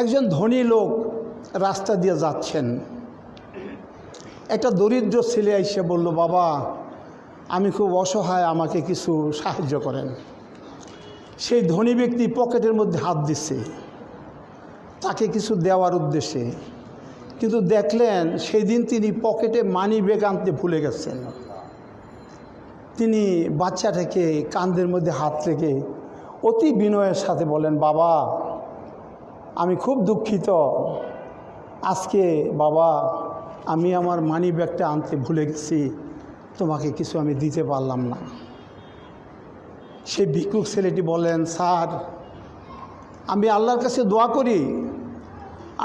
একজন ধনী লোক রাস্তা দিয়ে যাচ্ছেন। একটা দরিদ্র ছেলে এসে বলল, বাবা আমি খুব অসহায়, আমাকে কিছু সাহায্য করেন। সেই ধনী ব্যক্তি পকেটের মধ্যে হাত দিচ্ছে তাকে কিছু দেওয়ার উদ্দেশ্যে, কিন্তু দেখলেন সেই দিন তিনি পকেটে মানি ব্যাগ আনতে ভুলে গেছেন। তিনি বাচ্চাটাকে কাঁধের মধ্যে হাত রেখে অতি বিনয়ের সাথে বলেন, বাবা আমি খুব দুঃখিত, আজকে বাবা আমি আমার মানি ব্যাগটা আনতে ভুলে গেছি, তোমাকে কিছু আমি দিতে পারলাম না। সেই ভিক্ষুক ছেলেটি বলেন, স্যার আমি আল্লাহর কাছে দোয়া করি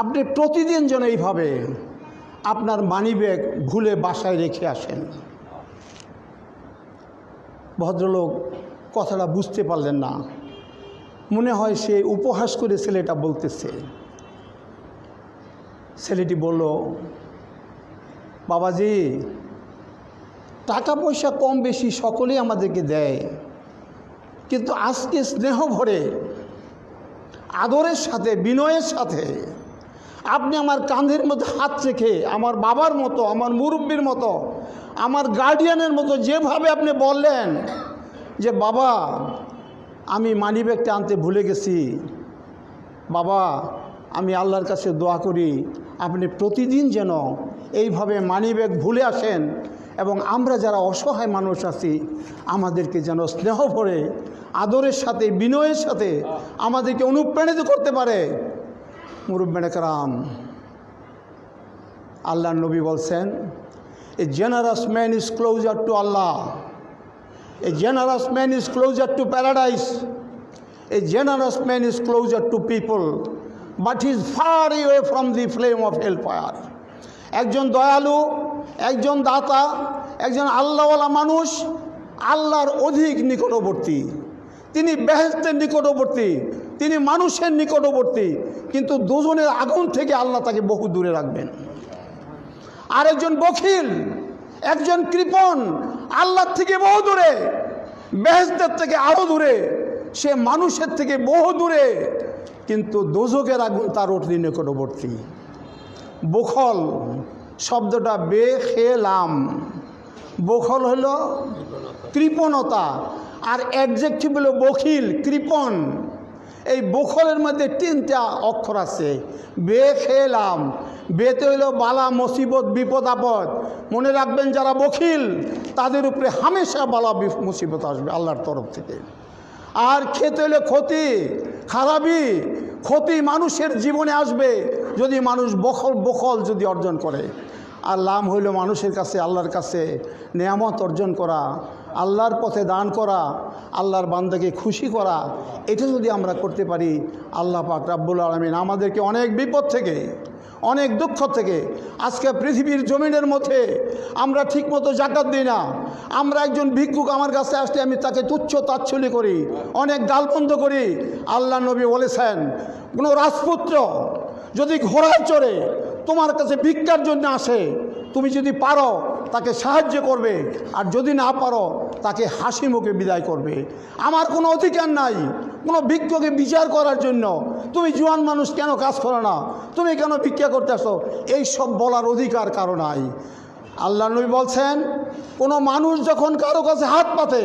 আপনি প্রতিদিন যেন এইভাবে আপনার মানি ব্যাগ ভুলে বাসায় রেখে আসেন। ভদ্রলোক কথাটা বুঝতে পারলেন না, মনে হয় সে উপহাস করে ছেলেটা বলতেছে। ছেলেটি বলল, বাবাজি টাকা পয়সা কম বেশি সকলেই আমাদেরকে দেয়, কিন্তু আজকে স্নেহ ভরে আদরের সাথে বিনয়ের সাথে আপনি আমার কাঁধের মধ্যে হাত রেখে আমার বাবার মতো, আমার মুরব্বির মতো, আমার গার্ডিয়ানের মতো যেভাবে আপনি বললেন যে বাবা আমি মানি ব্যাগটা আনতে ভুলে গেছি, বাবা আমি আল্লাহর কাছে দোয়া করি আপনি প্রতিদিন যেন এইভাবে মানি ব্যাগ ভুলে আসেন এবং আমরা যারা অসহায় মানুষ আছি আমাদেরকে যেন স্নেহ ভরে আদরের সাথে বিনয়ের সাথে আমাদেরকে অনুপ্রাণিত করতে পারে। মুরব্বিনে কেরাম, আল্লাহর নবী বলছেন, a generous man is closer to আল্লাহ, a generous man is closer to paradise, a generous man is closer to people but is far away from the flame of hell fire. একজন দয়ালু, একজন দাতা, একজন আল্লাহওয়ালা মানুষ আল্লাহর অধিক নিকটবর্তী, তিনি বেহেশতের নিকটবর্তী, তিনি মানুষের নিকটবর্তী, কিন্তু দুজনের আগুন থেকে আল্লাহ তাকে বহু দূরে রাখবেন। আর একজন বখিল, একজন কৃপণ আল্লাহর থেকে বহু দূরে, বেহেশতের থেকে আরও দূরে, সে মানুষের থেকে বহু দূরে, কিন্তু দোজখের আগুন তার অতি নিকটবর্তী। বখল শব্দটা বেখেলাম, বখল হলো কৃপণতা, আর অ্যাডজেক্টিভ হলো বখিল, কৃপণ। এই বখলের মধ্যে তিনটা অক্ষর আছে, বেখেলাম। বেতে হইল বালা মুসিবত বিপদ আপদ, মনে রাখবেন যারা বখিল তাদের উপরে হামেশা বালা মুসিবত আসবে আল্লাহর তরফ থেকে। আর খেতে হইলে ক্ষতি, খারাপি, ক্ষতি মানুষের জীবনে আসবে যদি মানুষ বখল যদি অর্জন করে। আর লাম হইল মানুষের কাছে, আল্লাহর কাছে নেয়ামত অর্জন করা, আল্লাহর পথে দান করা, আল্লাহর বান্দাকে খুশি করা। এটা যদি আমরা করতে পারি আল্লাহ পাক রাব্বুল আলামিন আমাদেরকে অনেক বিপদ থেকে, অনেক দুঃখ থেকে, আজকে পৃথিবীর জমিনের মধ্যে আমরা ঠিকমতো জাকাত দিই না, আমরা একজন ভিক্ষুক আমার কাছে আসলে আমি তাকে তুচ্ছ তাচ্ছল্য করি, অনেক গালবন্ধ করি। আল্লাহ নবী বলেছেন, কোনো রাজপুত্র যদি ঘোড়ায় চড়ে তোমার কাছে ভিক্ষার জন্য আসে, তুমি যদি পারো তাকে সাহায্য করবে, আর যদি না পারো তাকে হাসি মুখে বিদায় করবে। আমার কোনো অধিকার নাই কোনো ভিক্ষুকে বিচার করার জন্য, তুমি জোয়ান মানুষ কেন কাজ করো না, তুমি কেন ভিক্ষা করতে আসো, এই সব বলার অধিকার কারো নাই। আল্লাহ নবী বলছেন, কোনো মানুষ যখন কারো কাছে হাত পাতে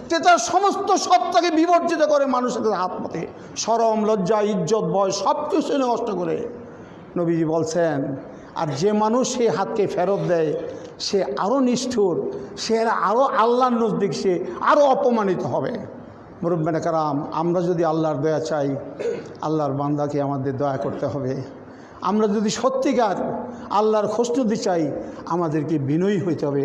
সে তার সমস্ত সত্তাকে বিবর্জিত করে মানুষের কাছে হাত পাতে, শরম লজ্জা ইজ্জত ভয় সব কিছু নষ্ট করে। নবীজি বলছেন, আর যে মানুষ সেই হাতকে ফেরত দেয় সে আরও নিষ্ঠুর, সে আরও আল্লাহর নজদিক সে আরও অপমানিত হবে। মুরব্বিনে কেরাম, আমরা যদি আল্লাহর দয়া চাই, আল্লাহর বান্দাকে আমাদের দয়া করতে হবে। আমরা যদি সত্যিকার আল্লাহর খুশনুদি চাই, আমাদেরকে বিনয়ী হইতে হবে।